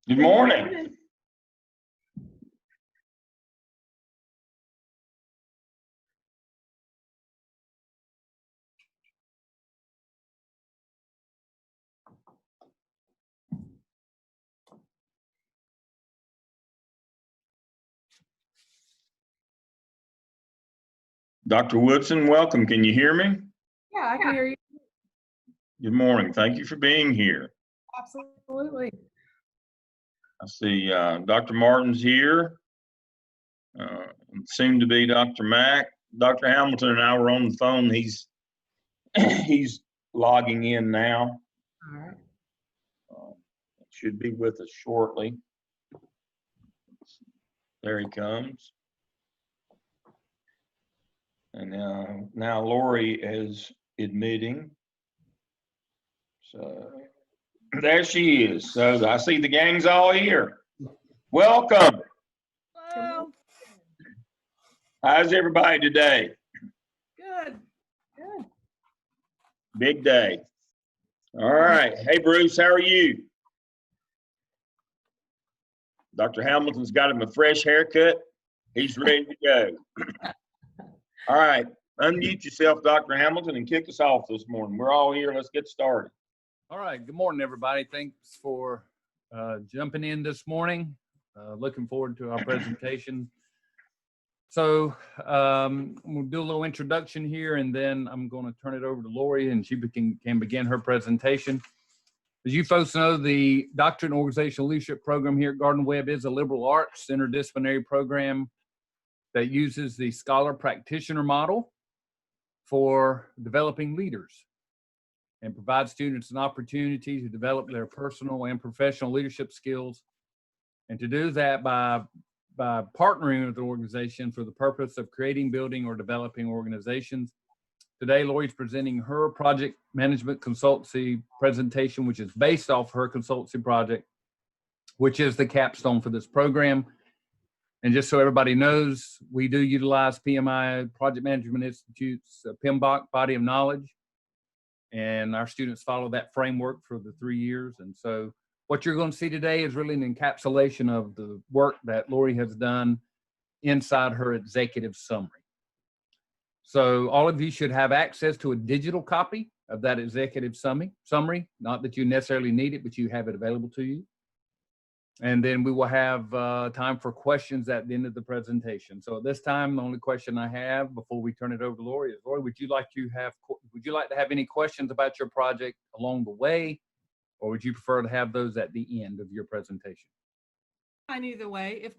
Good morning. Dr. Woodson, welcome. Can you hear me? Yeah, I can hear you. Good morning. Thank you for being here. Absolutely. I see Dr. Martin's here. Seemed to be Dr. Mack. Dr. Hamilton and I were on the phone. He's logging in now. All right. Should be with us shortly. There he comes. And now Lori is admitting. So there she is. So I see the gang's all here. Welcome. Hello. How's everybody today? Good. Good. Big day. All right. Hey, Bruce, how are you? Dr. Hamilton's got him a fresh haircut. He's ready to go. All right. Unmute yourself, Dr. Hamilton, and kick us off this morning. We're all here. Let's get started. All right. Good morning, everybody. Thanks for jumping in this morning. Looking forward to our presentation. So we'll do a little introduction here, and then I'm going to turn it over to Lori, and she can begin her presentation. As you folks know, the Doctorate in Organizational Leadership program here at Garden Web is a liberal arts interdisciplinary program that uses the scholar practitioner model for developing leaders and provides students an opportunity to develop their personal and professional leadership skills, and to do that by partnering with the organization for the purpose of creating, building, or developing organizations. Today, Lori's presenting her project management consultancy presentation, which is based off her consultancy project, which is the capstone for this program. And just so everybody knows, we do utilize PMI, Project Management Institute's PMBOK body of knowledge, and our students follow that framework for the 3 years. And so what you're going to see today is really an encapsulation of the work that Lori has done inside her executive summary. So all of you should have access to a digital copy of that executive summary. Not that you necessarily need it, but you have it available to you. And then we will have time for questions at the end of the presentation. So at this time, the only question I have before we turn it over to Lori is, Lori, would you like to have any questions about your project along the way, or would you prefer to have those at the end of your presentation? Fine either way. If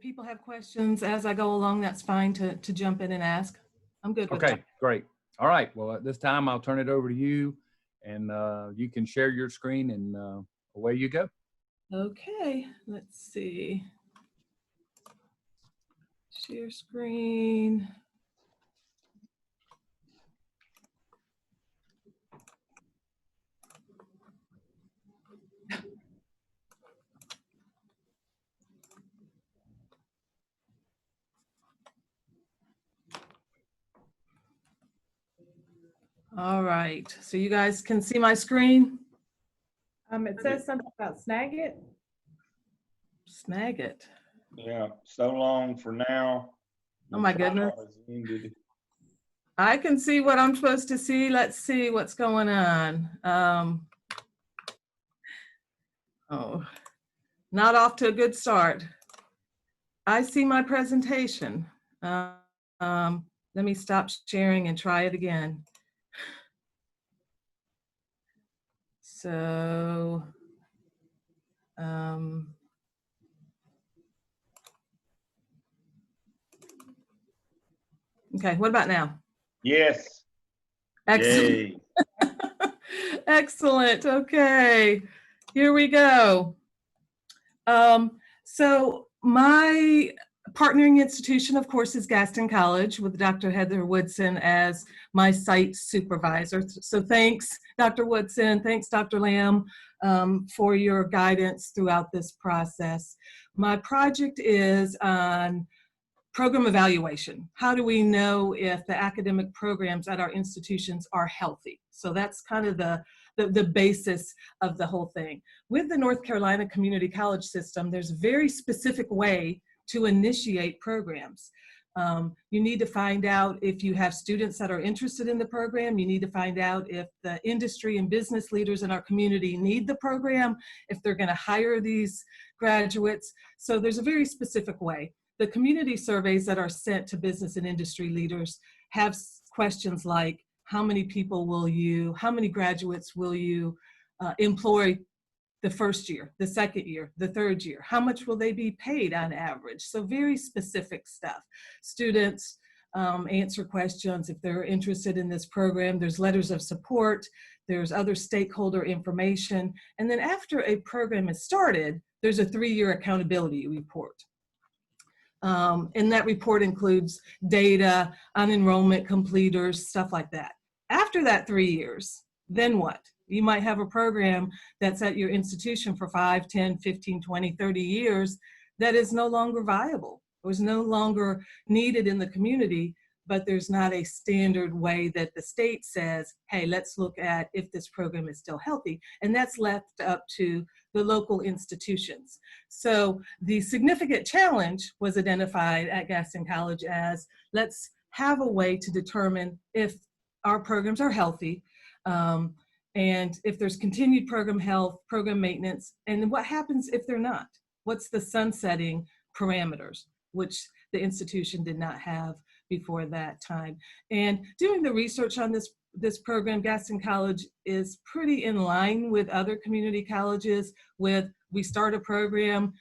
people have questions as I go along, that's fine to jump in and ask. I'm good with that. Okay, great. All right. Well, at this time, I'll turn it over to you, and you can share your screen, and away you go. Okay, let's see. Share screen. All right, so you guys can see my screen? It says something about Snagit. Snagit. Yeah, so long for now. Oh my goodness. I can see what I'm supposed to see. Let's see what's going on. Oh, not off to a good start. I see my presentation. Let me stop sharing and try it again. So, okay, what about now? Yes. Excellent. Excellent. Okay, here we go. So my partnering institution, of course, is Gaston College, with Dr. Heather Woodson as my site supervisor. So thanks, Dr. Woodson. Thanks, Dr. Lamb, for your guidance throughout this process. My project is on program evaluation. How do we know if the academic programs at our institutions are healthy? So that's kind of the the basis of the whole thing. With the North Carolina Community College system, there's a very specific way to initiate programs. You need to find out if you have students that are interested in the program. You need to find out if the industry and business leaders in our community need the program, if they're going to hire these graduates. So there's a very specific way. The community surveys that are sent to business and industry leaders have questions like, how many people will you, how many graduates will you employ the first year, the second year, the third year? How much will they be paid on average? So very specific stuff. Students answer questions if they're interested in this program. There's letters of support. There's other stakeholder information. And then after a program is started, there's a 3-year accountability report. And that report includes data on enrollment completers, stuff like that. After that 3 years, then what? You might have a program that's at your institution for 5, 10, 15, 20, 30 years that is no longer viable, or is no longer needed in the community, but there's not a standard way that the state says, hey, let's look at if this program is still healthy. And that's left up to the local institutions. So the significant challenge was identified at Gaston College as, let's have a way to determine if our programs are healthy, and if there's continued program health, program maintenance, and what happens if they're not? What's the sunsetting parameters, which the institution did not have before that time. And doing the research on this program, Gaston College is pretty in line with other community colleges with, we start a program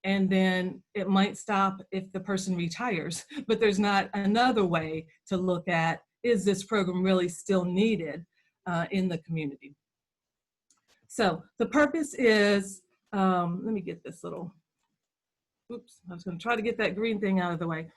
and then it might stop if the person retires, but there's not another way to look at, is this program really still needed in the community? So the purpose is, let me get this little, oops, I was going to try to get that green thing out of the way.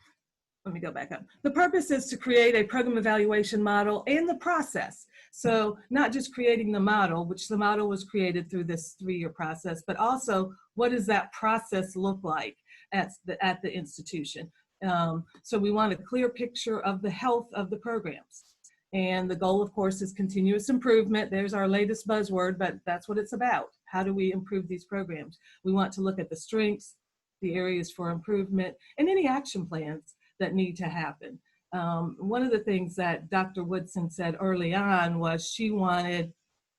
Let me go back up. The purpose is to create a program evaluation model and the process. So not just creating the model, which the model was created through this 3-year process, but also what does that process look like at the institution? So we want a clear picture of the health of the programs. And the goal, of course, is continuous improvement. There's our latest buzzword, but that's what it's about. How do we improve these programs? We want to look at the strengths, the areas for improvement, and any action plans that need to happen. One of the things that Dr. Woodson said early on was she wanted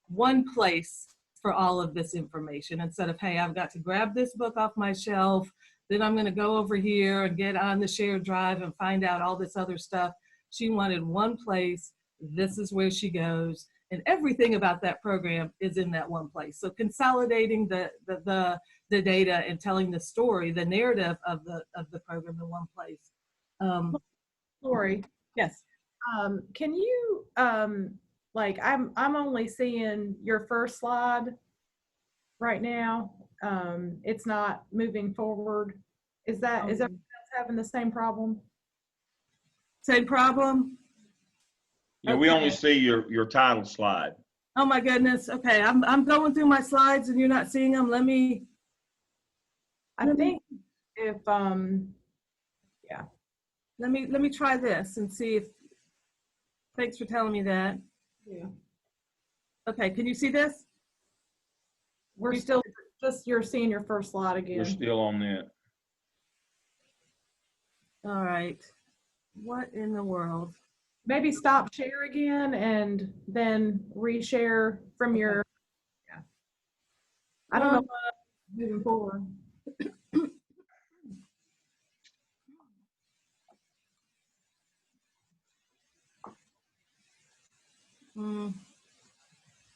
one place for all of this information instead of, hey, I've got to grab this book off my shelf, then I'm going to go over here and get on the shared drive and find out all this other stuff. She wanted one place. This is where she goes, and everything about that program is in that one place. So consolidating the data and telling the story, the narrative of the program in one place. Lori, Yes. can you, like, I'm only seeing your first slide right now. It's not moving forward. Is everyone else having the same problem? Same problem? Yeah, we only Okay. see your title slide. Oh my goodness. Okay, I'm going through my slides and you're not seeing them. Let me think if yeah. Let me try this and see if, thanks for telling me that. Yeah. Okay, can you see this? We're still just, you're seeing your first slide again. We're still on that. All right. What in the world? Maybe stop share again and then reshare from your, yeah. I don't know moving forward.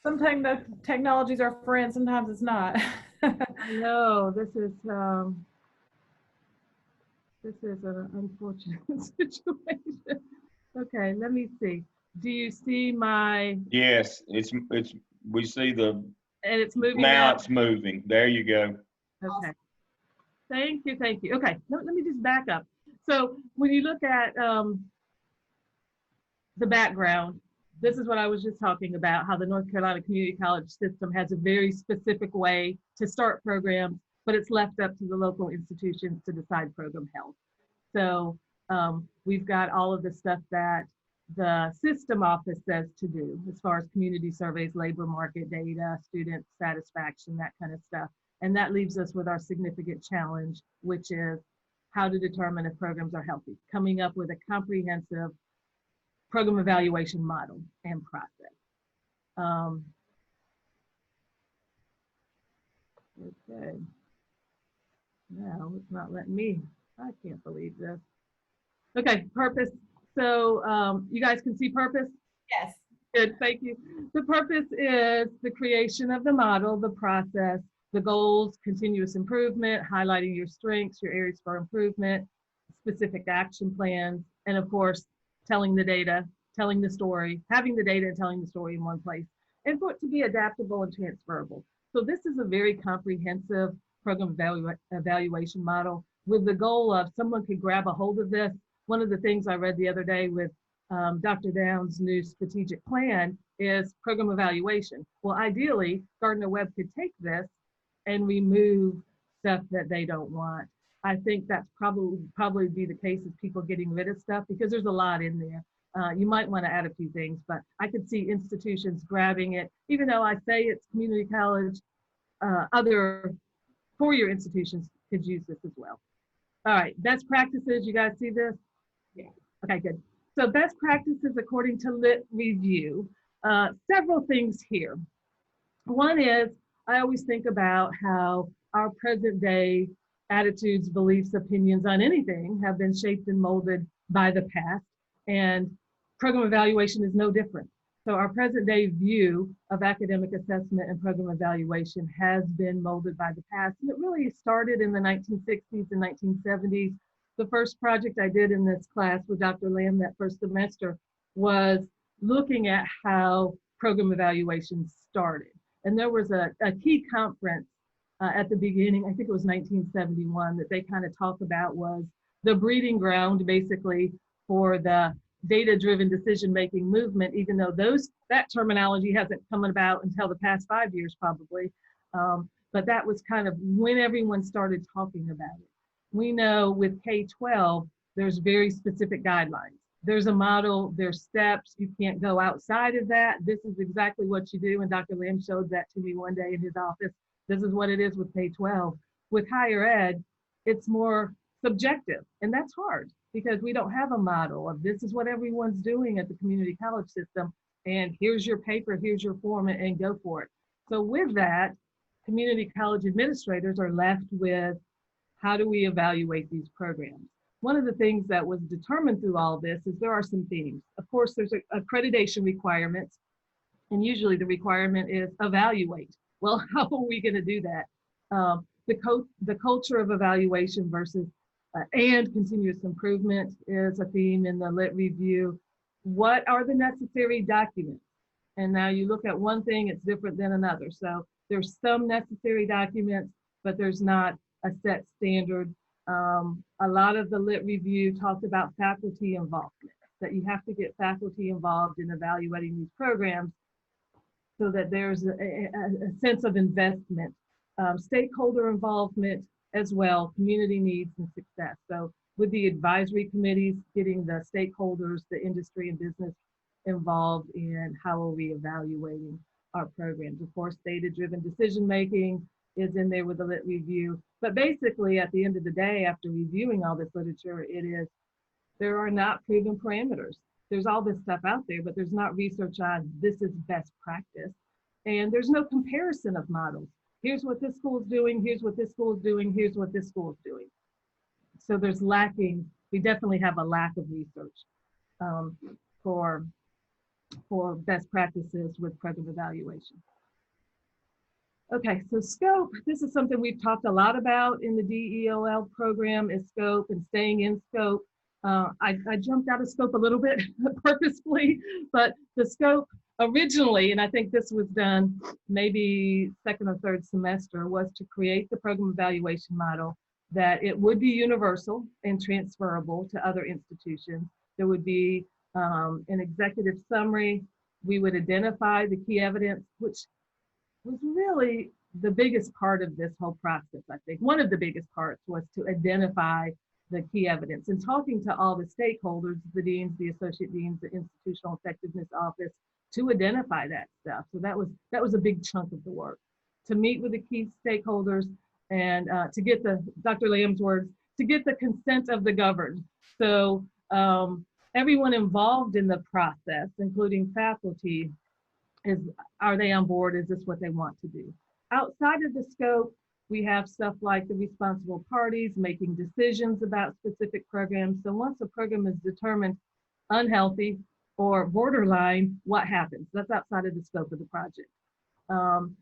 Sometimes the technology's our friend, sometimes it's not. I know, this is an unfortunate situation. Okay, let me see. Do you see my? Yes, we see the, And it's moving now out? it's moving. There you go. Okay. Thank you, thank you. Okay, let me just back up. So when you look at the background, this is what I was just talking about, how the North Carolina Community College system has a very specific way to start programs, but it's left up to the local institutions to decide program health. So we've got all of the stuff that the system office says to do as far as community surveys, labor market data, student satisfaction, that kind of stuff. And that leaves us with our significant challenge, which is how to determine if programs are healthy, coming up with a comprehensive program evaluation model and process. Okay. No, it's not letting me. I can't believe this. Okay, purpose. So you guys can see purpose? Yes. Good, thank you. The purpose is the creation of the model, the process, the goals, continuous improvement, highlighting your strengths, your areas for improvement, specific action plans, and of course, telling the data, telling the story, having the data and telling the story in one place, and for it to be adaptable and transferable. So this is a very comprehensive program evaluation model with the goal of someone could grab a hold of this. One of the things I read the other day with Dr. Downs' new strategic plan is program evaluation. Well, ideally, Gardner-Webb could take this and remove stuff that they don't want. I think that's probably be the case, is people getting rid of stuff because there's a lot in there. You might want to add a few things, but I could see institutions grabbing it, even though I say it's community college, other four-year institutions could use this as well. All right, best practices, you guys see this? Yeah. Okay, good. So best practices according to Lit Review, several things here. One is, I always think about how our present day attitudes, beliefs, opinions on anything have been shaped and molded by the past, and program evaluation is no different. So our present day view of academic assessment and program evaluation has been molded by the past. And it really started in the 1960s and 1970s. The first project I did in this class with Dr. Lamb that first semester was looking at how program evaluation started. And there was a key conference at the beginning, I think it was 1971, that they kind of talk about was the breeding ground basically for the data-driven decision-making movement, even though that terminology hasn't come about until the past 5 years probably. But that was kind of when everyone started talking about it. We know with K-12, there's very specific guidelines. There's a model, there's steps, you can't go outside of that. This is exactly what you do. And Dr. Lamb showed that to me one day in his office. This is what it is with K-12. With higher ed, it's more subjective, and that's hard because we don't have a model of this is what everyone's doing at the community college system, and here's your paper, here's your form, and go for it. So with that, community college administrators are left with, how do we evaluate these programs? One of the things that was determined through all this is there are some themes. Of course, there's accreditation requirements, and usually the requirement is evaluate. Well, how are we going to do that? The culture of evaluation versus and continuous improvement is a theme in the Lit Review. What are the necessary documents? And now you look at one thing, it's different than another. So there's some necessary documents, but there's not a set standard. A lot of the Lit Review talked about faculty involvement, that you have to get faculty involved in evaluating these programs so that there's a sense of investment, stakeholder involvement as well, community needs and success. So with the advisory committees, getting the stakeholders, the industry and business involved in how are we evaluating our programs. Of course, data-driven decision-making is in there with the Lit Review. But basically, at the end of the day, after reviewing all this literature, it is, there are not proven parameters. There's all this stuff out there, but there's not research on this is best practice. And there's no comparison of models. Here's what this school is doing, here's what this school is doing, here's what this school is doing. So there's lacking, we definitely have a lack of research for best practices with program evaluation. Okay, so scope, this is something we've talked a lot about in the DEOL program, is scope and staying in scope. I jumped out of scope a little bit purposefully, but the scope originally, and I think this was done maybe second or third semester, was to create the program evaluation model that it would be universal and transferable to other institutions. There would be an executive summary. We would identify the key evidence, which was really the biggest part of this whole process, I think. One of the biggest parts was to identify the key evidence and talking to all the stakeholders, the deans, the associate deans, the institutional effectiveness office, to identify that stuff. So that was a big chunk of the work, to meet with the key stakeholders and to get Dr. Lamb's words, to get the consent of the governed. So everyone involved in the process, including faculty, are they on board? Is this what they want to do? Outside of the scope, we have stuff like the responsible parties making decisions about specific programs. So once a program is determined unhealthy or borderline, what happens? That's outside of the scope of the project.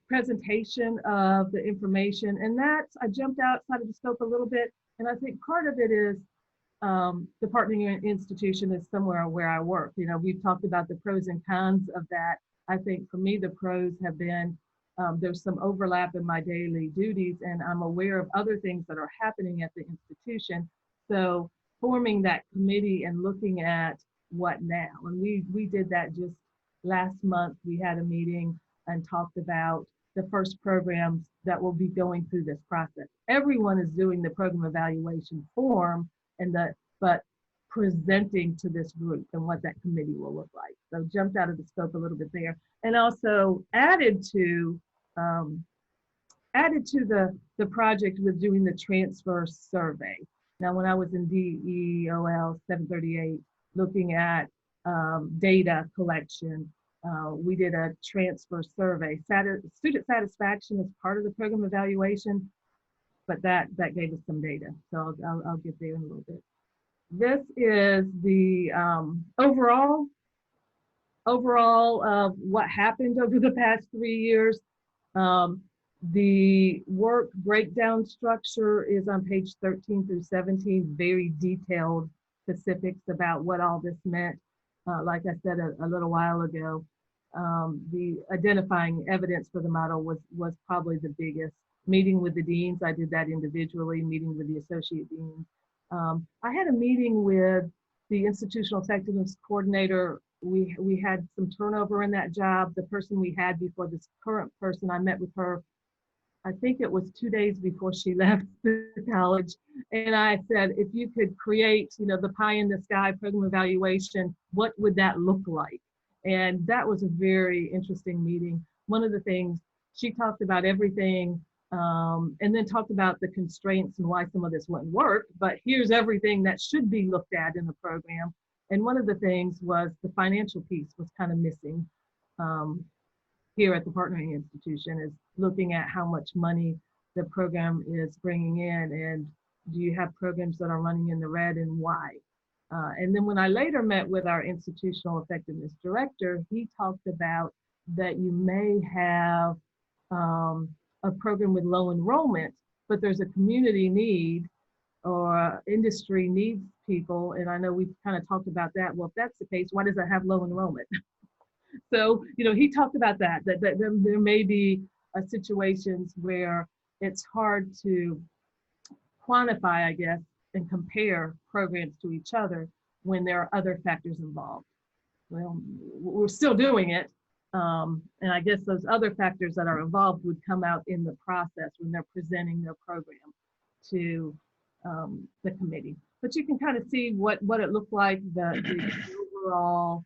Presentation of the information, and I jumped outside of the scope a little bit, and I think part of it is the partnering institution is somewhere where I work. You know, we've talked about the pros and cons of that. I think for me, the pros have been there's some overlap in my daily duties, and I'm aware of other things that are happening at the institution. So forming that committee and looking at what now, and we did that just last month. We had a meeting and talked about the first programs that will be going through this process. Everyone is doing the program evaluation form but presenting to this group and what that committee will look like. So jumped out of the scope a little bit there, and also added to the project with doing the transfer survey. Now, when I was in DEOL 738, looking at data collection, we did a transfer survey. Student satisfaction is part of the program evaluation, but that gave us some data. So I'll get there in a little bit. This is the overall of what happened over the past 3 years. The work breakdown structure is on page 13 through 17, very detailed specifics about what all this meant. Like I said a little while ago, the identifying evidence for the model was probably the biggest. Meeting with the deans, I did that individually, meeting with the associate deans. I had a meeting with the institutional effectiveness coordinator. We had some turnover in that job. The person we had before this current person, I met with her, I think it was 2 days before she left the college. And I said, if you could create, you know, the pie in the sky program evaluation, what would that look like? And that was a very interesting meeting. One of the things, she talked about everything, and then talked about the constraints and why some of this wouldn't work, but here's everything that should be looked at in the program. And one of the things was the financial piece was kind of missing here at the partnering institution, is looking at how much money the program is bringing in, and do you have programs that are running in the red and why? And then when I later met with our institutional effectiveness director, he talked about that you may have a program with low enrollment, but there's a community need or industry needs people. And I know we've kind of talked about that. Well, if that's the case, why does it have low enrollment? So, you know, he talked about that there may be situations where it's hard to quantify, I guess, and compare programs to each other when there are other factors involved. Well, we're still doing it. And I guess those other factors that are involved would come out in the process when they're presenting their program to the committee. But you can kind of see what it looked like, the overall.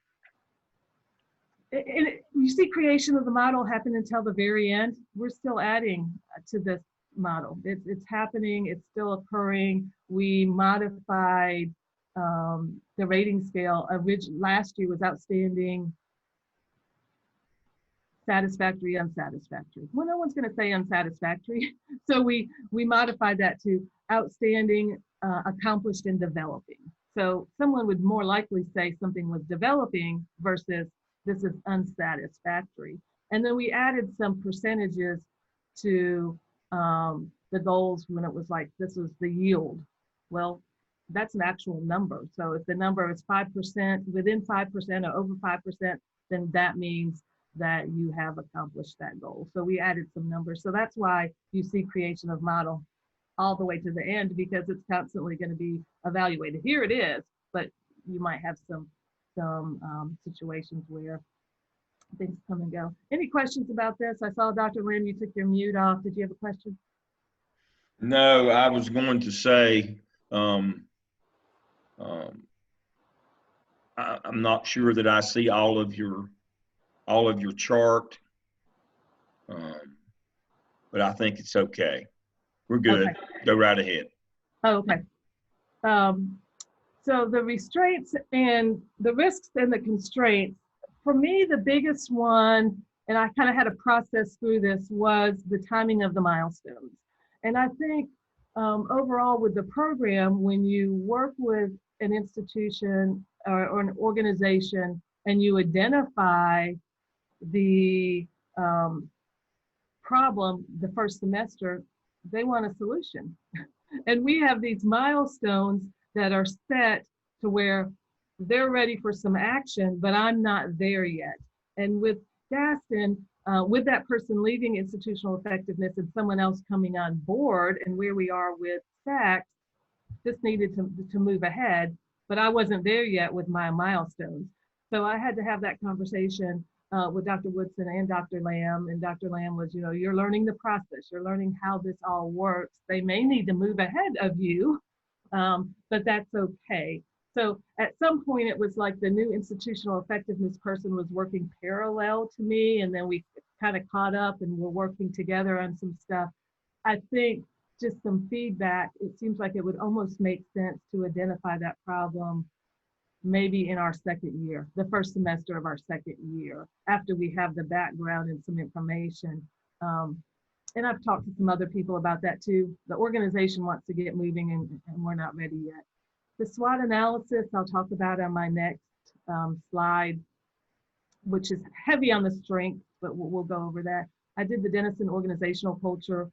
And you see creation of the model happen until the very end. We're still adding to this model. It's happening, it's still occurring. We modified the rating scale. Last year was outstanding, satisfactory, unsatisfactory. Well, no one's going to say unsatisfactory. So we modified that to outstanding, accomplished, and developing. So someone would more likely say something was developing versus this is unsatisfactory. And then we added some percentages to the goals when it was like, this was the yield. Well, that's an actual number. So if the number is 5%, within 5% or over 5%, then that means that you have accomplished that goal. So we added some numbers. So that's why you see creation of model all the way to the end, because it's constantly going to be evaluated. Here it is, but you might have some situations where things come and go. Any questions about this? I saw Dr. Lim, you took your mute off. Did you have a question? No, I was going to say, I'm not sure that I see all of your chart, but I think it's okay. We're good. Okay. Go right ahead. Okay. So the restraints and the risks and the constraints, for me, the biggest one, and I kind of had to process through this, was the timing of the milestones. And I think overall with the program, when you work with an institution or an organization and you identify the problem the first semester, they want a solution. And we have these milestones that are set to where they're ready for some action, but I'm not there yet. And with Gaston, with that person leaving institutional effectiveness and someone else coming on board, and where we are with SACS, this needed to move ahead, but I wasn't there yet with my milestones. So I had to have that conversation with Dr. Woodson and Dr. Lamb. And Dr. Lamb was, you're learning the process, you're learning how this all works. They may need to move ahead of you, but that's okay. So at some point it was like the new institutional effectiveness person was working parallel to me, and then we kind of caught up and we're working together on some stuff. I think just some feedback, it seems like it would almost make sense to identify that problem maybe in our second year, the first semester of our second year, after we have the background and some information. And I've talked to some other people about that too. The organization wants to get moving and we're not ready yet. The SWOT analysis I'll talk about on my next slide, which is heavy on the strengths, but we'll go over that. I did the Denison organizational culture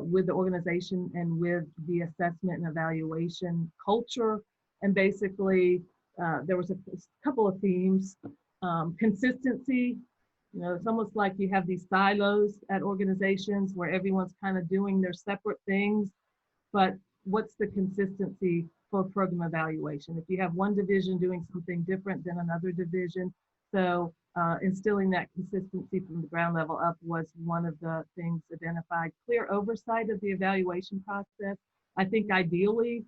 with the organization and with the assessment and evaluation culture. And basically, there was a couple of themes. Consistency, it's almost like you have these silos at organizations where everyone's kind of doing their separate things, but what's the consistency for program evaluation? If you have one division doing something different than another division, so instilling that consistency from the ground level up was one of the things identified. Clear oversight of the evaluation process. I think ideally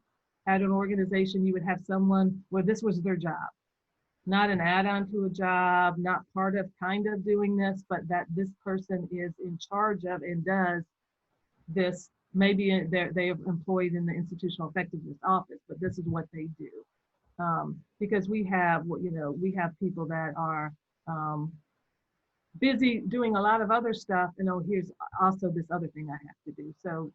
at an organization, you would have someone where this was their job, not an add-on to a job, not part of kind of doing this, but that this person is in charge of and does this. Maybe they're employed in the institutional effectiveness office, but this is what they do. Because we have people that are busy doing a lot of other stuff, and here's also this other thing I have to do. So,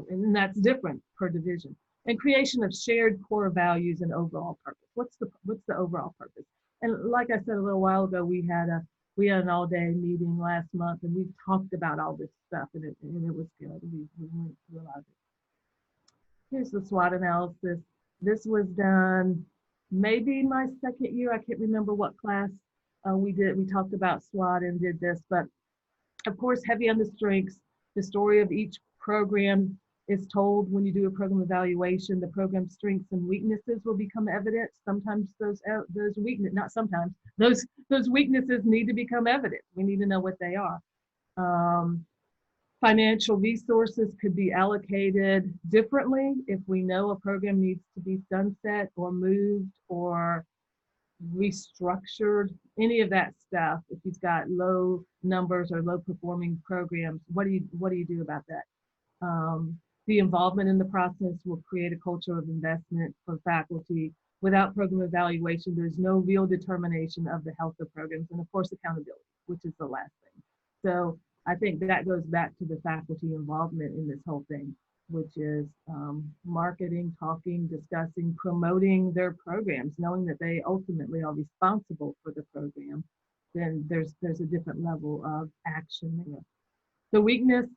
and that's different per division. And creation of shared core values and overall purpose. What's the overall purpose? And like I said a little while ago, we had an all-day meeting last month, and we talked about all this stuff, and it was good. We went through a lot of it. Here's the SWOT analysis. This was done maybe my second year. I can't remember what class we did. We talked about SWOT and did this, but of course, heavy on the strengths. The story of each program is told when you do a program evaluation. The program strengths and weaknesses will become evident. Sometimes those weaknesses, not sometimes, those weaknesses need to become evident. We need to know what they are. Financial resources could be allocated differently if we know a program needs to be sunset or moved or restructured, any of that stuff. If you've got low numbers or low performing programs, what do you do about that? The involvement in the process will create a culture of investment for faculty. Without program evaluation, there's no real determination of the health of programs, and of course accountability, which is the last thing. So I think that goes back to the faculty involvement in this whole thing, which is marketing, talking, discussing, promoting their programs, knowing that they ultimately are responsible for the program. Then there's a different level of action there. The weakness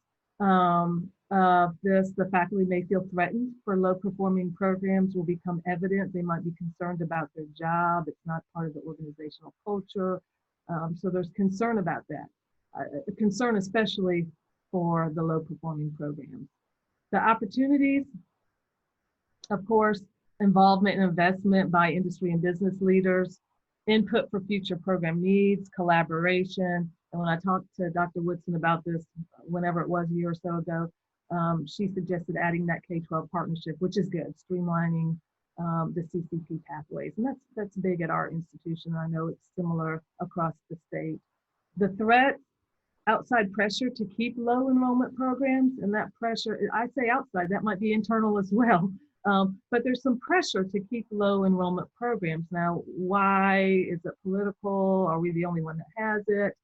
of this, the faculty may feel threatened for low performing programs will become evident. They might be concerned about their job. It's not part of the organizational culture. So there's concern about that. Concern especially for the low performing programs. The opportunities, of course, involvement and investment by industry and business leaders, input for future program needs, collaboration. And when I talked to Dr. Woodson about this, whenever it was a year or so ago, she suggested adding that K-12 partnership, which is good, streamlining the CCP pathways. And that's big at our institution. I know it's similar across the state. The threat, outside pressure to keep low enrollment programs, and that pressure, I say outside, that might be internal as well. But there's some pressure to keep low enrollment programs. Now, why? Is it political? Are we the only one that has it?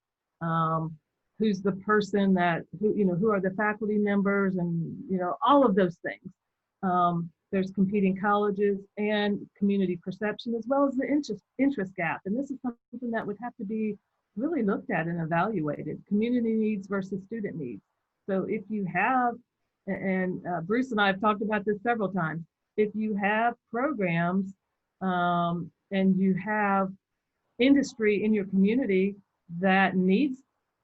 Who's the person that, who are the faculty members, and, all of those things. There's competing colleges and community perception, as well as the interest gap. And this is something that would have to be really looked at and evaluated: community needs versus student needs. So if you have, and Bruce and I have talked about this several times, if you have programs and you have industry in your community that needs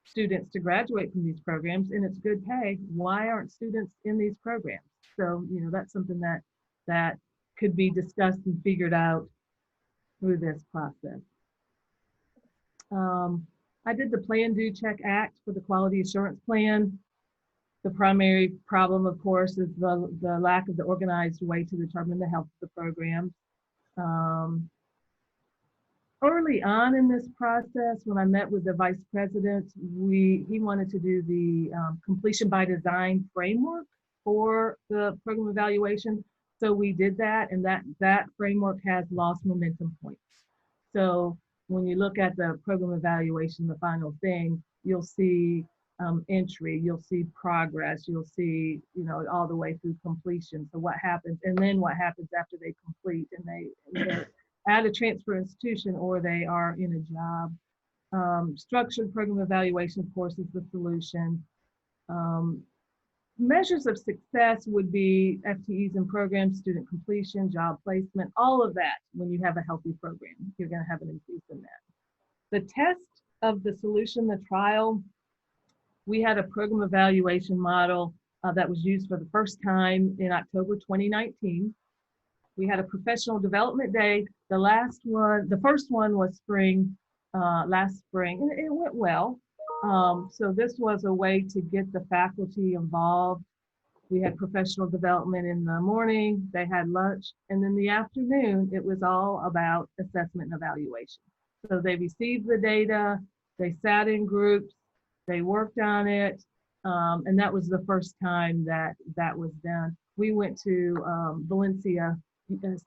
students to graduate from these programs and it's good pay, why aren't students in these programs? So, that's something that could be discussed and figured out through this process. I did the Plan, Do, Check, Act for the Quality Assurance Plan. The primary problem, of course, is the lack of the organized way to determine the health of the program. Early on in this process, when I met with the vice president, he wanted to do the completion by design framework for the program evaluation. So we did that, and that framework has lost momentum points. So when you look at the program evaluation, the final thing, you'll see entry, you'll see progress, you'll see, all the way through completion. So what happens, and then what happens after they complete and they're at a transfer institution or they are in a job. Structured program evaluation, of course, is the solution. Measures of success would be FTEs in programs, student completion, job placement, all of that. When you have a healthy program, you're going to have an increase in that. The test of the solution, the trial, we had a program evaluation model that was used for the first time in October 2019. We had a professional development day. The first one was last spring, and it went well. So this was a way to get the faculty involved. We had professional development in the morning, they had lunch, and then the afternoon, it was all about assessment and evaluation. So they received the data, they sat in groups, they worked on it, and that was the first time that was done. We went to Valencia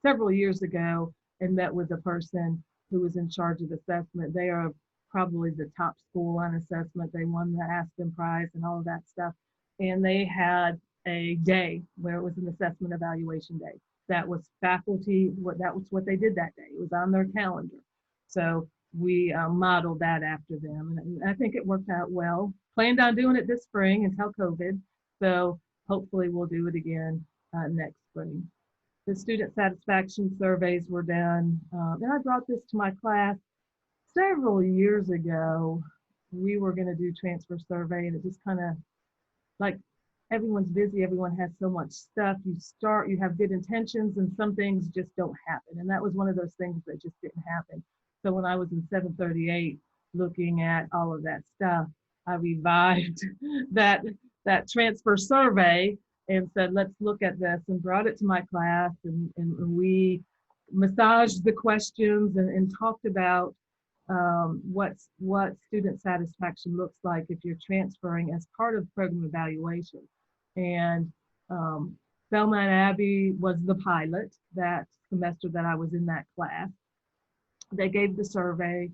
several years ago and met with the person who was in charge of assessment. They are probably the top school on assessment. They won the Aspen Prize and all of that stuff. And they had a day where it was an assessment evaluation day. That was faculty, that was what they did that day. It was on their calendar. So we modeled that after them. And I think it worked out well. Planned on doing it this spring until COVID. So hopefully we'll do it again next spring. The student satisfaction surveys were done. And I brought this to my class several years ago. We were going to do transfer survey, and it just kind of, like, everyone's busy, everyone has so much stuff. You have good intentions, and some things just don't happen. And that was one of those things that just didn't happen. So when I was in 738 looking at all of that stuff, I revived that transfer survey and said, let's look at this, and brought it to my class, and we massaged the questions and talked about what student satisfaction looks like if you're transferring as part of program evaluation. And Belmont Abbey was the pilot that semester that I was in that class. They gave the survey.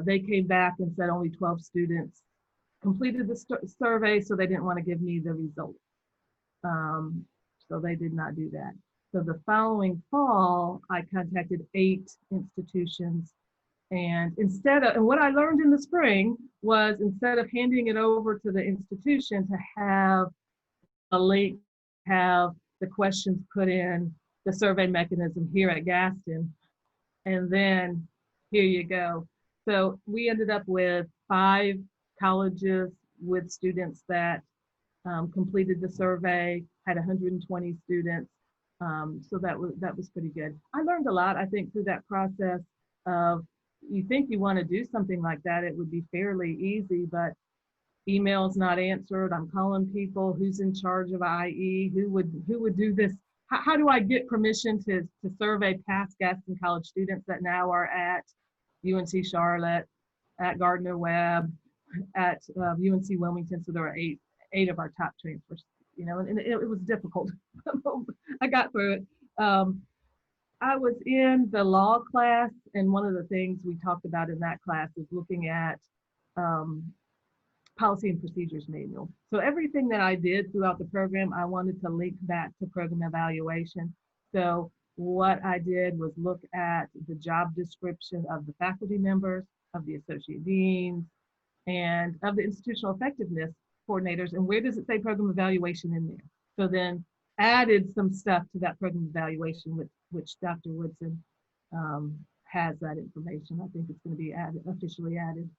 They came back and said only 12 students completed the survey, so they didn't want to give me the results. So they did not do that. So the following fall, I contacted 8 institutions. And what I learned in the spring was, instead of handing it over to the institution to have a link, have the questions put in the survey mechanism here at Gaston, and then here you go. So we ended up with 5 colleges with students that completed the survey, had 120 students. So that was pretty good. I learned a lot, I think, through that process of, you think you want to do something like that, it would be fairly easy, but emails not answered. I'm calling people, who's in charge of IE, who would do this how do I get permission to survey past Gaston College students that now are at UNC Charlotte, at Gardner Webb, at UNC Wilmington? So there are eight of our top transfers, you know, and it was difficult. I got through it. I was in the law class, and one of the things we talked about in that class is looking at policy and procedures manual. So everything that I did throughout the program, I wanted to link back to program evaluation. So what I did was look at the job description of the faculty members, of the associate deans, and of the institutional effectiveness coordinators, and where does it say program evaluation in there? So then added some stuff to that program evaluation, which Dr. Woodson has that information. I think it's going to be officially added.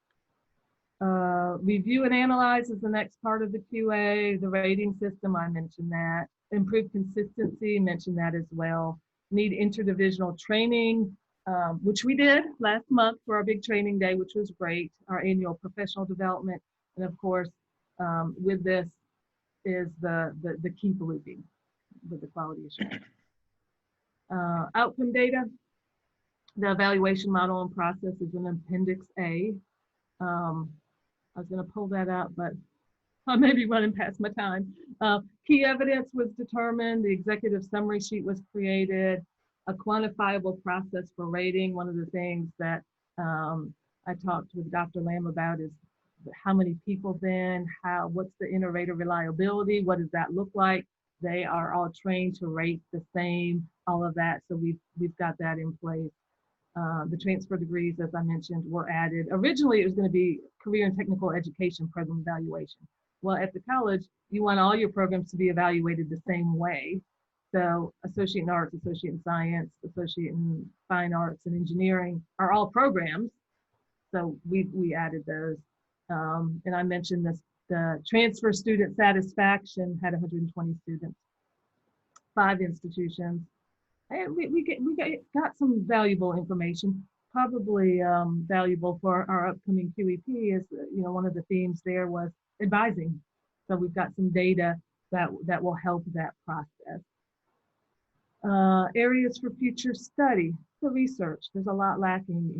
Review and analyze is the next part of the QA. The rating system, I mentioned that. Improve consistency, mentioned that as well. Need interdivisional training, which we did last month for our big training day, which was great. Our annual professional development. And of course, with this is the keep looping with the quality assurance. Outcome data. The evaluation model and process is in Appendix A. I was going to pull that up, but I may be running past my time. Key evidence was determined. The executive summary sheet was created. A quantifiable process for rating. One of the things that I talked with Dr. Lamb about is how many people then, what's the inter-rater reliability? What does that look like? They are all trained to rate the same, all of that. So we've got that in place. The transfer degrees, as I mentioned, were added. Originally, it was going to be career and technical education program evaluation. Well, at the college, you want all your programs to be evaluated the same way. So associate in arts, associate in science, associate in fine arts and engineering are all programs. So we added those. And I mentioned this, the transfer student satisfaction had 120 students, 5 institutions. And we got some valuable information, probably valuable for our upcoming QEP is, you know, one of the themes there was advising. So we've got some data that will help that process. Areas for future study, the research. There's a lot lacking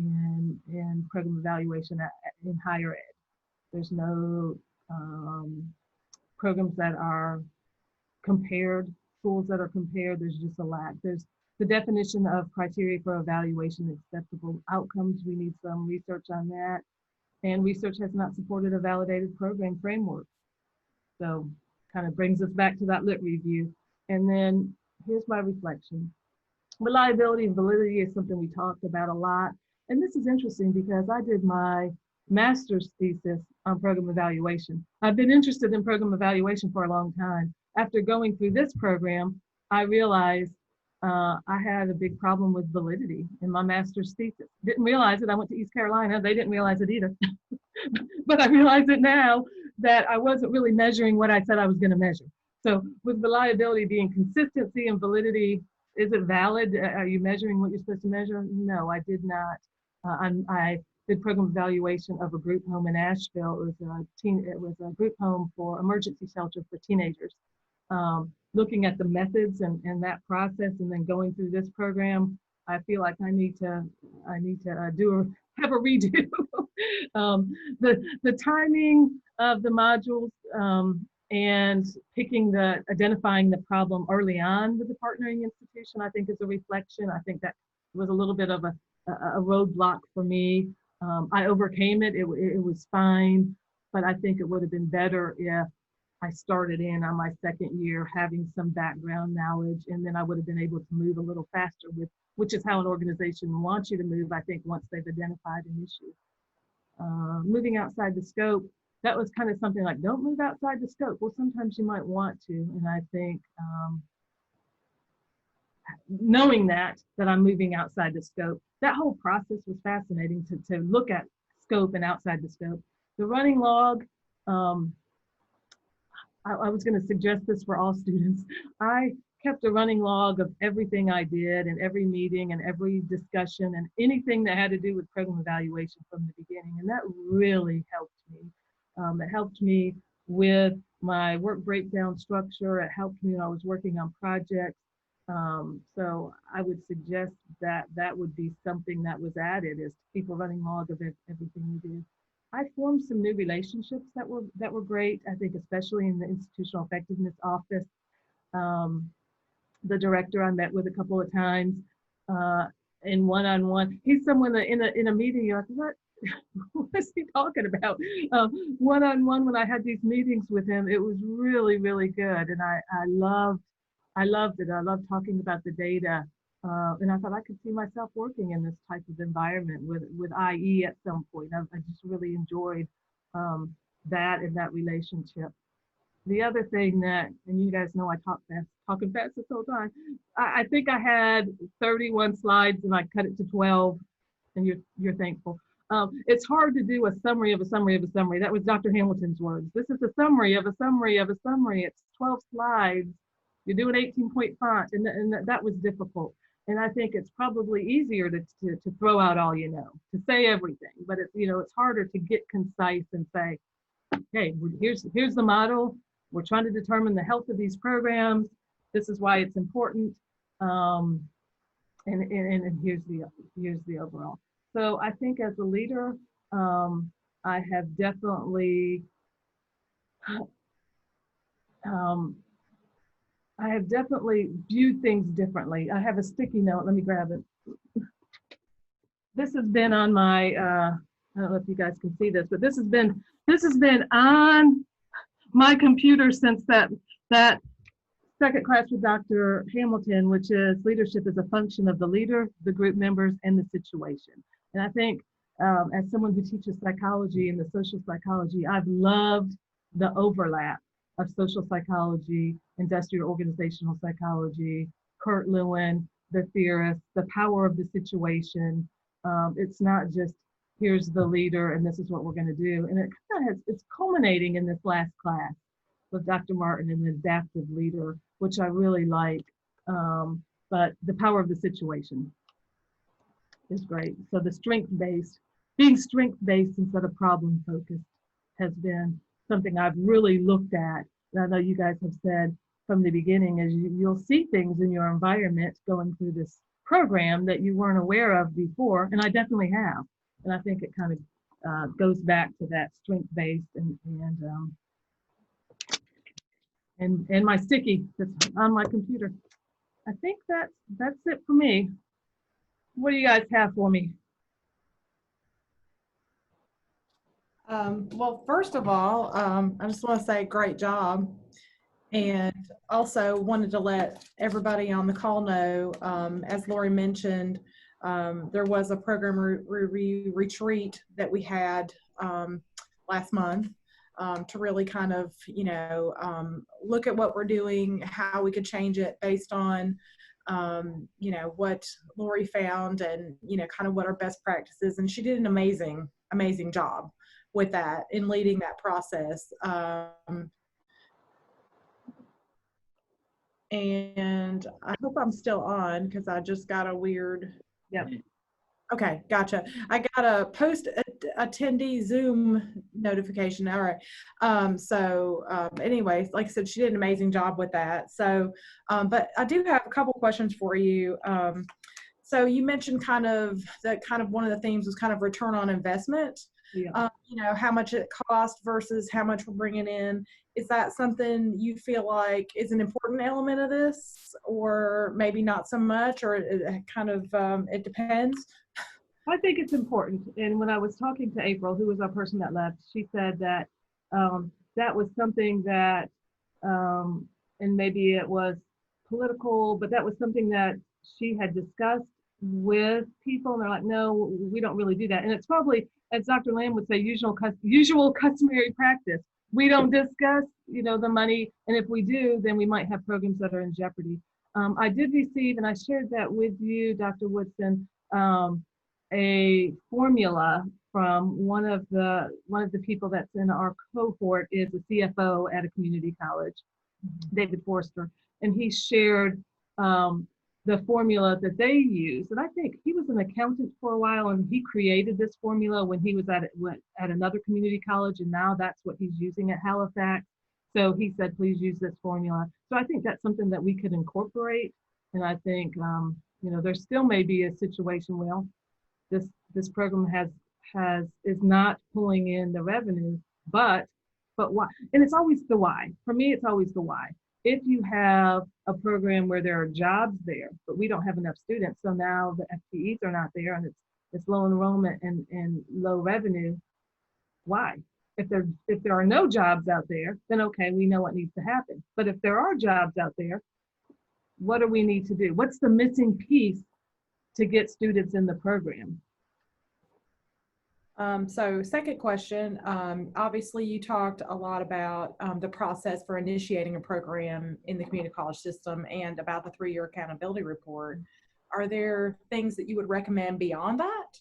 in program evaluation in higher ed. There's no programs that are compared, schools that are compared. There's just a lack. There's the definition of criteria for evaluation, acceptable outcomes. We need some research on that. And research has not supported a validated program framework. So kind of brings us back to that lit review. And then here's my reflection. Reliability and validity is something we talked about a lot. And this is interesting because I did my master's thesis on program evaluation. I've been interested in program evaluation for a long time. After going through this program, I realized I had a big problem with validity in my master's thesis. Didn't realize it. I went to East Carolina. They didn't realize it either. But I realize it now that I wasn't really measuring what I said I was going to measure. So with reliability being consistency and validity, is it valid? Are you measuring what you're supposed to measure? No, I did not. I did program evaluation of a group home in Asheville. It was a group home for emergency shelter for teenagers. Looking at the methods and that process, and then going through this program, I feel like I need to have a redo. The timing of the modules and identifying the problem early on with the partnering institution, I think is a reflection. I think that was a little bit of a roadblock for me. I overcame it. It was fine, but I think it would have been better if I started in on my second year having some background knowledge, and then I would have been able to move a little faster which is how an organization wants you to move, I think, once they've identified an issue. Moving outside the scope, that was kind of something like, don't move outside the scope. Well, sometimes you might want to, and I think knowing that I'm moving outside the scope, that whole process was fascinating to look at scope and outside the scope. The running log, I was going to suggest this for all students. I kept a running log of everything I did and every meeting and every discussion and anything that had to do with program evaluation from the beginning. And that really helped me. It helped me with my work breakdown structure. It helped me when I was working on projects. So I would suggest that that would be something that was added, is to keep a running log of everything we do. I formed some new relationships that were great. I think especially in the institutional effectiveness office. Um, the director I met with a couple of times, uh, in one-on-one. He's someone that in a meeting, you're like, what is he talking about? One-on-one, when I had these meetings with him, it was really, really good. And I loved it. I loved talking about the data. And I thought I could see myself working in this type of environment with IE at some point. I just really enjoyed that and that relationship. The other thing that, and you guys know I talking fast this whole time. I think I had 31 slides and I cut it to 12, and you're thankful. It's hard to do a summary of a summary of a summary. That was Dr. Hamilton's words. This is a summary of a summary of a summary. It's 12 slides. You're doing 18-point font, and that was difficult. And I think it's probably easier to throw out all you know, to say everything. But it's harder to get concise and say, hey, here's the model. We're trying to determine the health of these programs. This is why it's important. And here's the overall. So I think as a leader, I have definitely viewed things differently. I have a sticky note. Let me grab it. This has been on my, I don't know if you guys can see this, but this has been on my computer since that second class with Dr. Hamilton, which is leadership is a function of the leader, the group members, and the situation. And I think as someone who teaches psychology and the social psychology, I've loved the overlap of social psychology, industrial organizational psychology, Kurt Lewin, the theorist, the power of the situation. It's not just here's the leader and this is what we're going to do. And it kind of it's culminating in this last class with Dr. Martin and the adaptive leader, which I really like. But the power of the situation is great. So the being strength-based instead of problem-focused has been something I've really looked at. And I know you guys have said from the beginning, is you'll see things in your environment going through this program that you weren't aware of before, and I definitely have. And I think it kind of goes back to that strength-based and my sticky that's on my computer. I think that's it for me. What do you guys have for me? Well, first of all, I just want to say great job. And also wanted to let everybody on the call know, as Lori mentioned, there was a program review retreat that we had last month to really kind of, look at what we're doing, how we could change it based on, what Lori found and, kind of what our best practices. And she did an amazing, amazing job with that in leading that process. And I hope I'm still on because I just got a weird. Yep. Okay, gotcha. I got a post attendee Zoom notification. All right. Anyway, like I said, she did an amazing job with that. So, but I do have a couple questions for you. So you mentioned kind of one of the themes was kind of return on investment. Yeah. How much it costs versus how much we're bringing in. Is that something you feel like is an important element of this, or maybe not so much, or it kind of, it depends? I think it's important. And when I was talking to April, who was our person that left, she said that that was something that, and maybe it was political, but that was something that she had discussed with people, and they're like, no, we don't really do that. And it's probably, as Dr. Lamb would say, usual customary practice. We don't discuss, the money, and if we do, then we might have programs that are in jeopardy. I did receive, and I shared that with you, Dr. Woodson, a formula from one of the people that's in our cohort is a CFO at a community college, David Forster, and he shared the formula that they use. And I think he was an accountant for a while, and he created this formula when he was at another community college, and now that's what he's using at Halifax. So he said, please use this formula. So I think that's something that we could incorporate And I think, you know, there still may be a situation, well, this program is not pulling in the revenue, but why? And it's always the why. For me, it's always the why. If you have a program where there are jobs there, but we don't have enough students, so now the FTEs are not there, and it's low enrollment and low revenue. Why? If there are no jobs out there, then okay, we know what needs to happen. But if there are jobs out there, what do we need to do? What's the missing piece to get students in the program? So second question, obviously you talked a lot about the process for initiating a program in the community college system and about the 3-year accountability report. Are there things that you would recommend beyond that?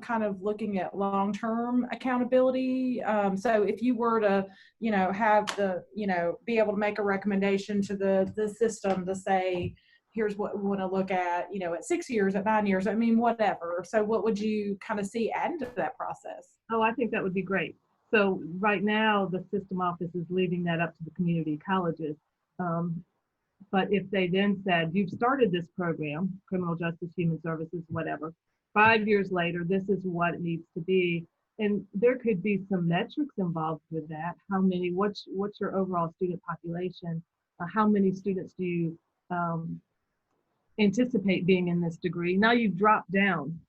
Kind of looking at long-term accountability. So if you were to, you know, have the, you know, be able to make a recommendation to the system to say, here's what we want to look at, you know, at 6 years, at 9 years, I mean, whatever. So what would you kind of see adding to that process? Oh, I think that would be great. So right now, the system office is leaving that up to the community colleges. But if they then said, you've started this program, criminal justice, human services, whatever, 5 years later, this is what it needs to be. And there could be some metrics involved with that. How many, what's your overall student population? How many students do you anticipate being in this degree? Now you've dropped down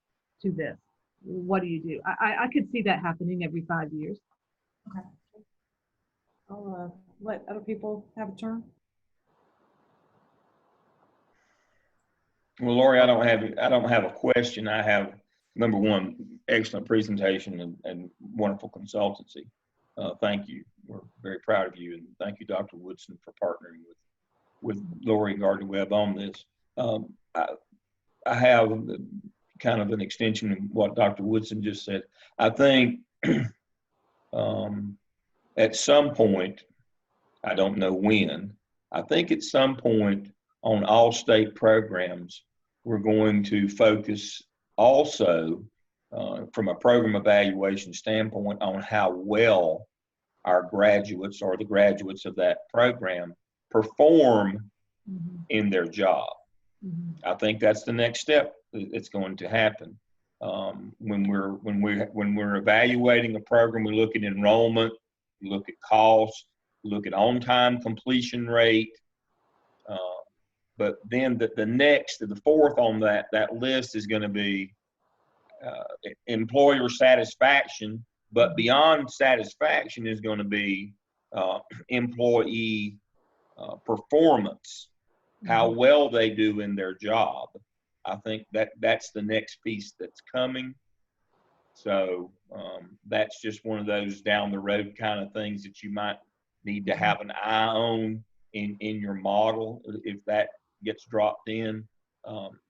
to this. What do you do? I could see that happening every 5 years. Okay. I'll let other people have a turn. Well, Lori, I don't have a question. I have, number one, excellent presentation and wonderful consultancy. Thank you. We're very proud of you, and thank you, Dr. Woodson, for partnering with Lori Gardner-Webb on this. I have kind of an extension of what Dr. Woodson just said. I think at some point, I don't know when, I think at some point on all state programs, we're going to focus also from a program evaluation standpoint on how well our graduates or the graduates of that program perform in their job. I think that's the next step that's going to happen. When we're evaluating a program, we look at enrollment, we look at cost, we look at on-time completion rate. But then the fourth on that list is going to be employer satisfaction. But beyond satisfaction is going to be employee performance, how well they do in their job. I think that's the next piece that's coming. So that's just one of those down the road kind of things that you might need to have an eye on in your model if that gets dropped in.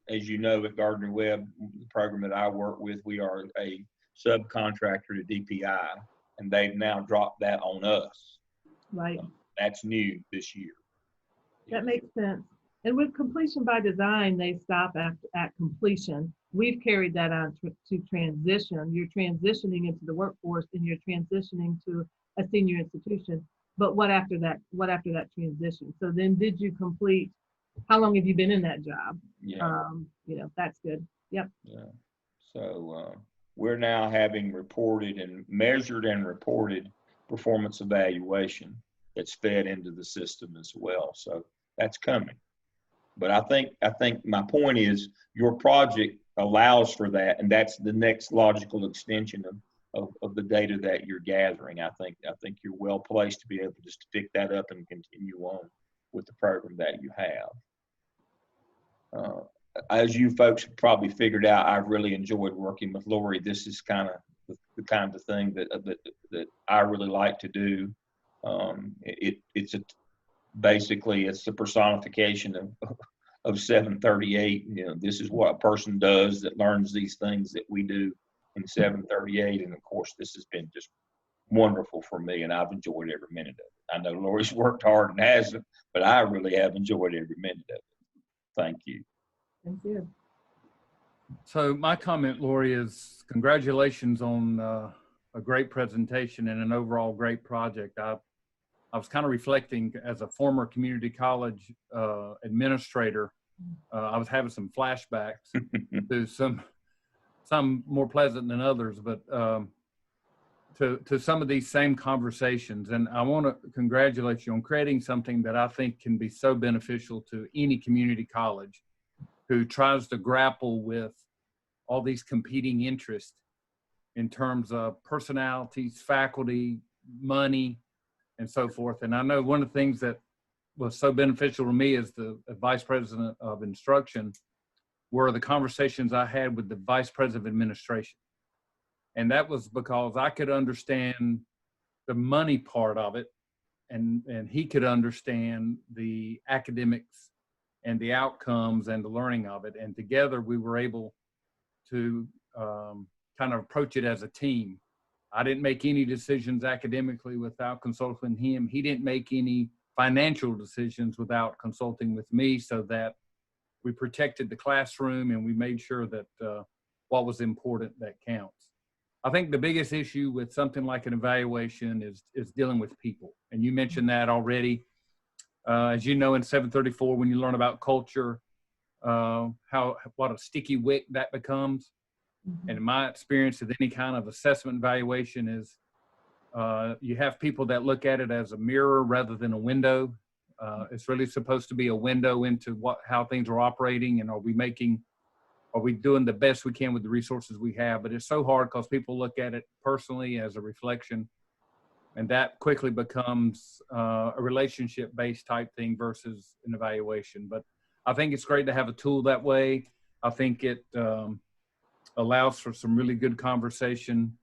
As you know, at Gardner-Webb, the program that I work with, we are a subcontractor to DPI, and they've now dropped that on us. Right. That's new this year. That makes sense. And with completion by design, they stop at completion. We've carried that on to transition. You're transitioning into the workforce and you're transitioning to a senior institution. But what after that? What after that transition? So then did you complete, how long have you been in that job? Yeah. You know, that's good. Yep. Yeah. So we're now having reported and measured and reported performance evaluation that's fed into the system as well. So that's coming. But I think my point is your project allows for that, and that's the next logical extension of the data that you're gathering. I think you're well placed to be able just to pick that up and continue on with the program that you have. As you folks probably figured out, I've really enjoyed working with Lori. This is kind of the kind of thing that I really like to do. Basically it's the personification of 738. You know, this is what a person does that learns these things that we do in 738. And of course, this has been just wonderful for me, and I've enjoyed every minute of it. I know Lori's worked hard and hasn't, but I really have enjoyed every minute of it. Thank you. Thank you. So my comment, Lori, is congratulations on a great presentation and an overall great project. I was kind of reflecting as a former community college administrator I was having some flashbacks to some more pleasant than others, but to some of these same conversations. And I want to congratulate you on creating something that I think can be so beneficial to any community college who tries to grapple with all these competing interests in terms of personalities, faculty, money, and so forth. And I know one of the things that was so beneficial to me as the vice president of instruction were the conversations I had with the vice president of administration. And that was because I could understand the money part of it, and he could understand the academics and the outcomes and the learning of it. And together we were able to kind of approach it as a team. I didn't make any decisions academically without consulting him. He didn't make any financial decisions without consulting with me, so that we protected the classroom and we made sure that what was important that counts. I think the biggest issue with something like an evaluation is dealing with people. And you mentioned that already. As you know, in 734, when you learn about culture, what a sticky wick that becomes. And in my experience with any kind of assessment evaluation is you have people that look at it as a mirror rather than a window. It's really supposed to be a window into how things are operating, and are we doing the best we can with the resources we have. But it's so hard because people look at it personally as a reflection, and that quickly becomes a relationship-based type thing versus an evaluation. But I think it's great to have a tool that way. I think it allows for some really good conversation,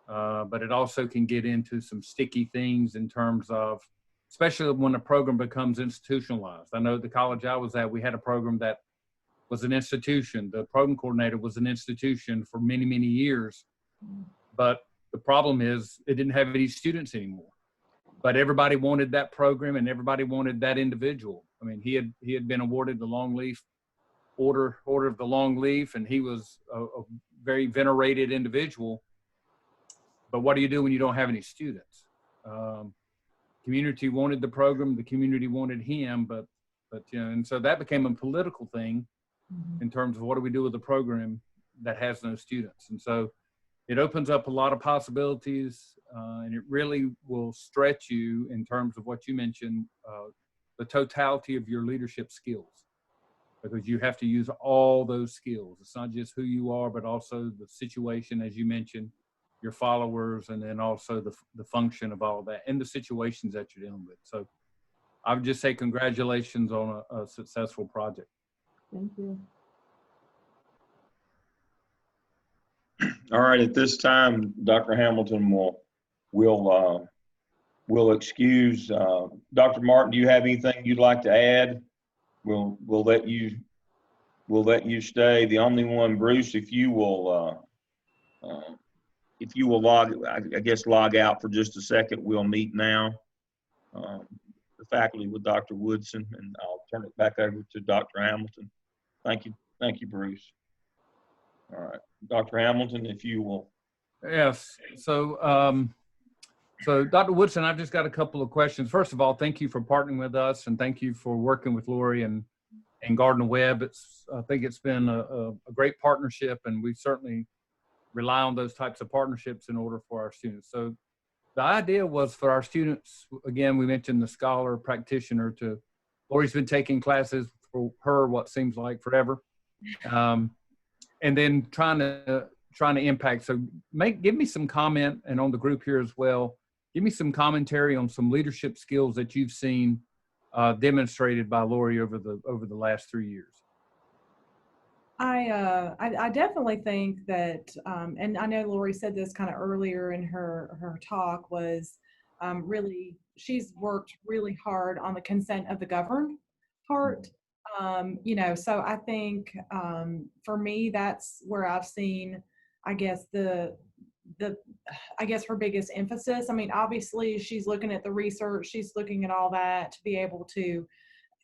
but it also can get into some sticky things in terms of, especially when a program becomes institutionalized. I know at the college I was at, we had a program that was an institution. The program coordinator was an institution for many, many years. But the problem is it didn't have any students anymore. But everybody wanted that program and everybody wanted that individual. I mean, he had been awarded the long leaf order of the long leaf, and he was a very venerated individual. But what do you do when you don't have any students? Community wanted the program, the community wanted him, but you know, and so that became a political thing in terms of what do we do with a program that has no students. And so it opens up a lot of possibilities, and it really will stretch you in terms of what you mentioned, the totality of your leadership skills, because you have to use all those skills. It's not just who you are, but also the situation, as you mentioned, your followers, and then also the function of all that and the situations that you're dealing with. So I would just say congratulations on a successful project. Thank you. All right, at this time, Dr. Hamilton will excuse. Dr. Martin, do you have anything you'd like to add? We'll let you stay. The only one, Bruce, if you will log out for just a second, we'll meet now. The faculty with Dr. Woodson, and I'll turn it back over to Dr. Hamilton. Thank you, Bruce. All right, Dr. Hamilton, if you will. Yes. So Dr. Woodson, I've just got a couple of questions. First of all, thank you for partnering with us, and thank you for working with Lori and Gardner Webb. I think it's been a great partnership, and we certainly rely on those types of partnerships in order for our students. So the idea was for our students, again, we mentioned the scholar practitioner Lori's been taking classes for her, what seems like forever. And then trying to impact. So give me some comment, and on the group here as well, give me some commentary on some leadership skills that you've seen demonstrated by Lori over the last 3 years. I definitely think that, and I know Lori said this kind of earlier in her talk, was really, she's worked really hard on the consent of the governed part. So I think for me, that's where I've seen, I guess, her biggest emphasis. I mean, obviously she's looking at the research, she's looking at all that to be able to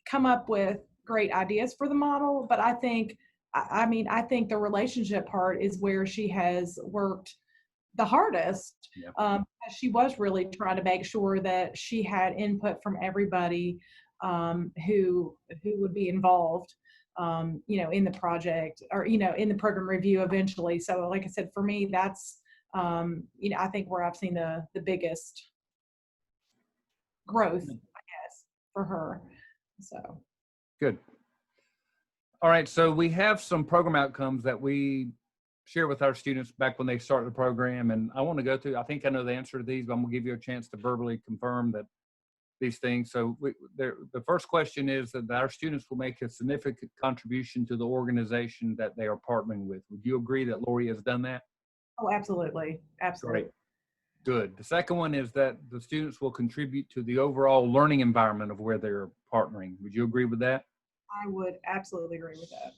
come up with great ideas for the model. But I think the relationship part is where she has worked the hardest. Yeah. She was really trying to make sure that she had input from everybody who would be involved. in the project or, in the program review eventually. So like I said, for me, that's, I think where I've seen the biggest growth, I guess, for her. So. Good. All right. So we have some program outcomes that we share with our students back when they start the program. And I want to go through, I think I know the answer to these, but I'm going to give you a chance to verbally confirm that these things. So the first question is that our students will make a significant contribution to the organization that they are partnering with. Would you agree that Lori has done that? Oh, absolutely. Absolutely. Great. Good. The second one is that the students will contribute to the overall learning environment of where they're partnering. Would you agree with that? I would absolutely agree with that.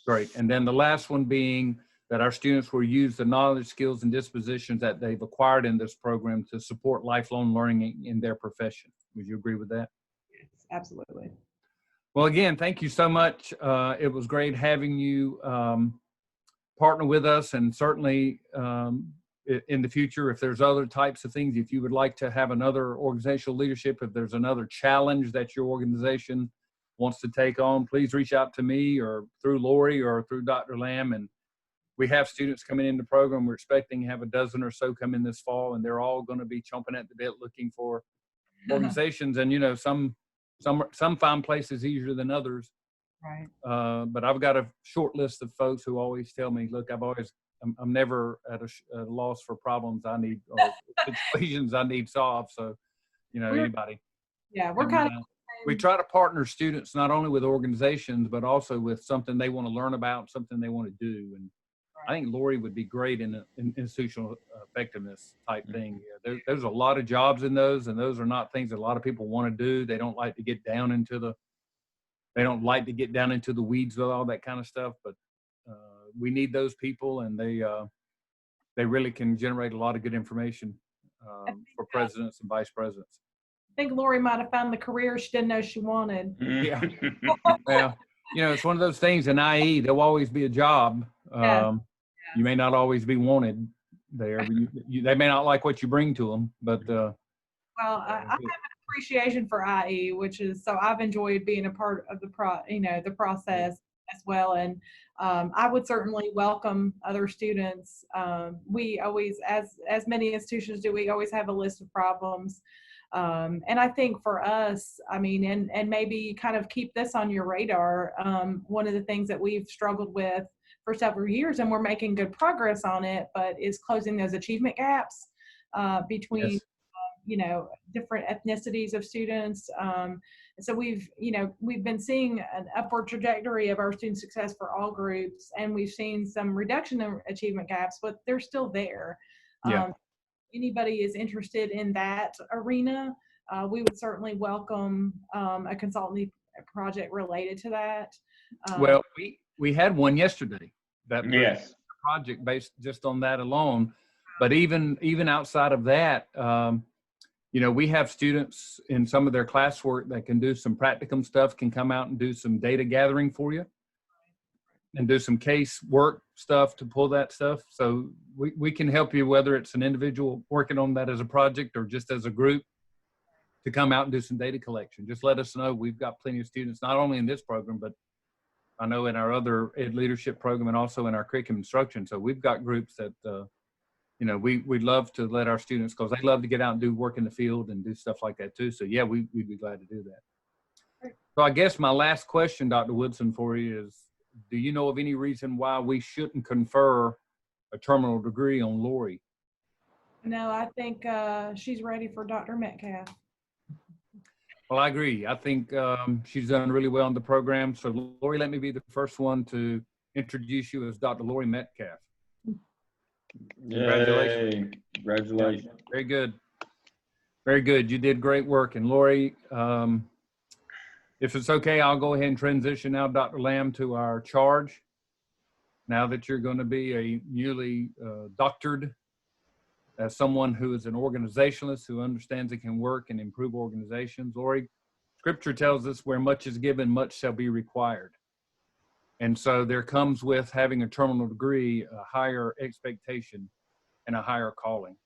Great. And then the last one being that our students will use the knowledge, skills, and dispositions that they've acquired in this program to support lifelong learning in their profession. Would you agree with that? Yes, absolutely. Well, again, thank you so much. It was great having you partner with us, and certainly in the future, if there's other types of things, if you would like to have another organizational leadership, if there's another challenge that your organization wants to take on, please reach out to me or through Lori or through Dr. Lamb. And we have students coming in the program. We're expecting to have a dozen or so come in this fall, and they're all going to be chomping at the bit looking for organizations. And, some find places easier than others. Right. But I've got a short list of folks who always tell me, look, I'm never at a loss for problems I need or situations I need solved. So, anybody. Yeah, we're kind of. We try to partner students not only with organizations, but also with something they want to learn about, something they want to do. And I think Lori would be great in an institutional effectiveness type thing. Yeah, there's a lot of jobs in those, and those are not things that a lot of people want to do. They don't like to get down into the weeds with all that kind of stuff. But we need those people, and they really can generate a lot of good information for presidents and vice presidents. I think Lori might have found the career she didn't know she wanted. Yeah. Well, it's one of those things in IE, there'll always be a job. You may not always be wanted there, but they may not like what you bring to them, but. Well, I have an appreciation for IE, which is, so I've enjoyed being a part of the process as well. And I would certainly welcome other students. We always, as many institutions do, we always have a list of problems. And I think for us, and maybe kind of keep this on your radar, one of the things that we've struggled with for several years, and we're making good progress on it, but is closing those achievement gaps between, Yes. Different ethnicities of students. So we've been seeing an upward trajectory of our student success for all groups, and we've seen some reduction in achievement gaps, but they're still there. Yeah. Anybody is interested in that arena, we would certainly welcome a consulting project related to that. Well, we had one yesterday. That Yes. project based just on that alone. But even outside of that, we have students in some of their classwork that can do some practicum stuff, can come out and do some data gathering for you and do some case work stuff to pull that stuff. So we can help you, whether it's an individual working on that as a project or just as a group, to come out and do some data collection. Just let us know. We've got plenty of students, not only in this program, but I know in our other ed leadership program and also in our curriculum instruction. So we've got groups that, we'd love to let our students, because they love to get out and do work in the field and do stuff like that too. So yeah, we'd be glad to do that. So I guess my last question, Dr. Woodson, for you is, do you know of any reason why we shouldn't confer a terminal degree on Lori? No, I think she's ready for Dr. Metcalf. Well, I agree. I think she's done really well in the program. So Lori, let me be the first one to introduce you as Dr. Lori Metcalf. Congratulations. Yay. Congratulations. Yeah, very good. Very good. You did great work. And Lori, if it's okay, I'll go ahead and transition now, Dr. Lamb, to our charge. Now that you're going to be a newly doctored, as someone who is an organizationalist who understands it can work and improve organizations. Lori, Scripture tells us where much is given, much shall be required. And so there comes with having a terminal degree a higher expectation and a higher calling.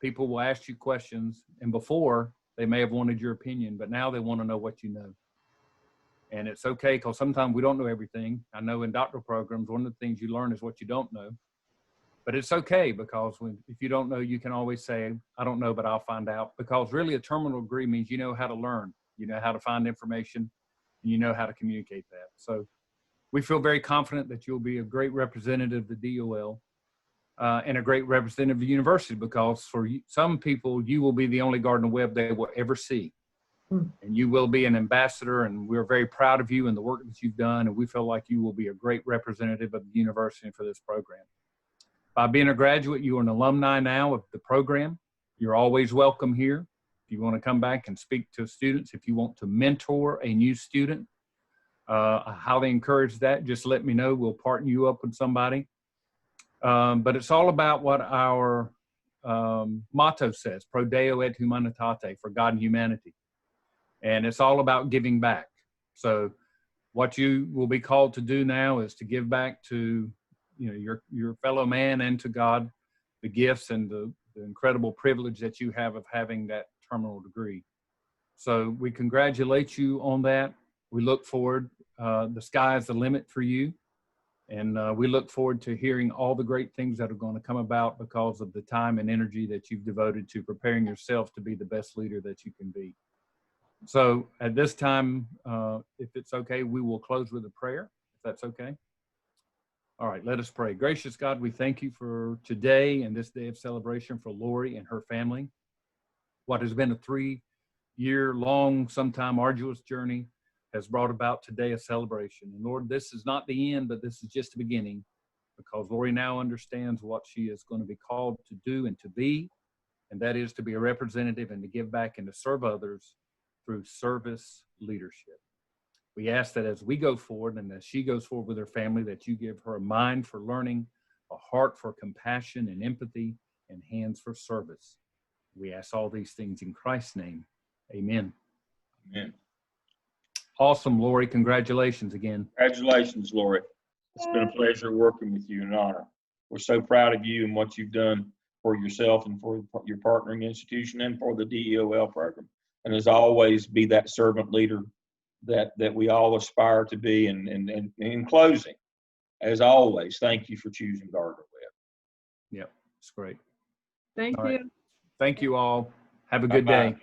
People will ask you questions, and before they may have wanted your opinion, but now they want to know what you know. And it's okay, because sometimes we don't know everything. I know in doctoral programs, one of the things you learn is what you don't know. But it's okay, because if you don't know, you can always say, I don't know, but I'll find out. Because really a terminal degree means you know how to learn, you know how to find information, and you know how to communicate that. So we feel very confident that you'll be a great representative of the DOL and a great representative of the university, because for some people, you will be the only Gardner Webb they will ever see. And you will be an ambassador, and we're very proud of you and the work that you've done, and we feel like you will be a great representative of the university for this program. By being a graduate, you are an alumni now of the program. You're always welcome here. If you want to come back and speak to students, if you want to mentor a new student, I highly encourage that. Just let me know. We'll partner you up with somebody. But it's all about what our motto says, Pro Deo et Humanitate, for God and humanity. And it's all about giving back. So what you will be called to do now is to give back to your fellow man and to God the gifts and the incredible privilege that you have of having that terminal degree. So we congratulate you on that. We look forward. The sky is the limit for you. And we look forward to hearing all the great things that are going to come about because of the time and energy that you've devoted to preparing yourself to be the best leader that you can be. So at this time, if it's okay, we will close with a prayer, if that's okay. All right, let us pray. Gracious God, we thank you for today and this day of celebration for Lori and her family. What has been a 3-year-long, sometime arduous journey has brought about today a celebration. And Lord, this is not the end, but this is just the beginning, because Lori now understands what she is going to be called to do and to be, and that is to be a representative and to give back and to serve others through service leadership. We ask that as we go forward and as she goes forward with her family, that you give her a mind for learning, a heart for compassion and empathy, and hands for service. We ask all these things in Christ's name. Amen. Amen. Awesome, Lori. Congratulations again. Congratulations, Lori. It's been a pleasure working with you, an honor. We're so proud of you and what you've done for yourself and for your partnering institution and for the DEOL program. And as always, be that servant leader that we all aspire to be. And in closing, as always, thank you for choosing Gardner Webb. Yep, it's great. Thank All you. right. Thank you all. Have a good Bye-bye. day.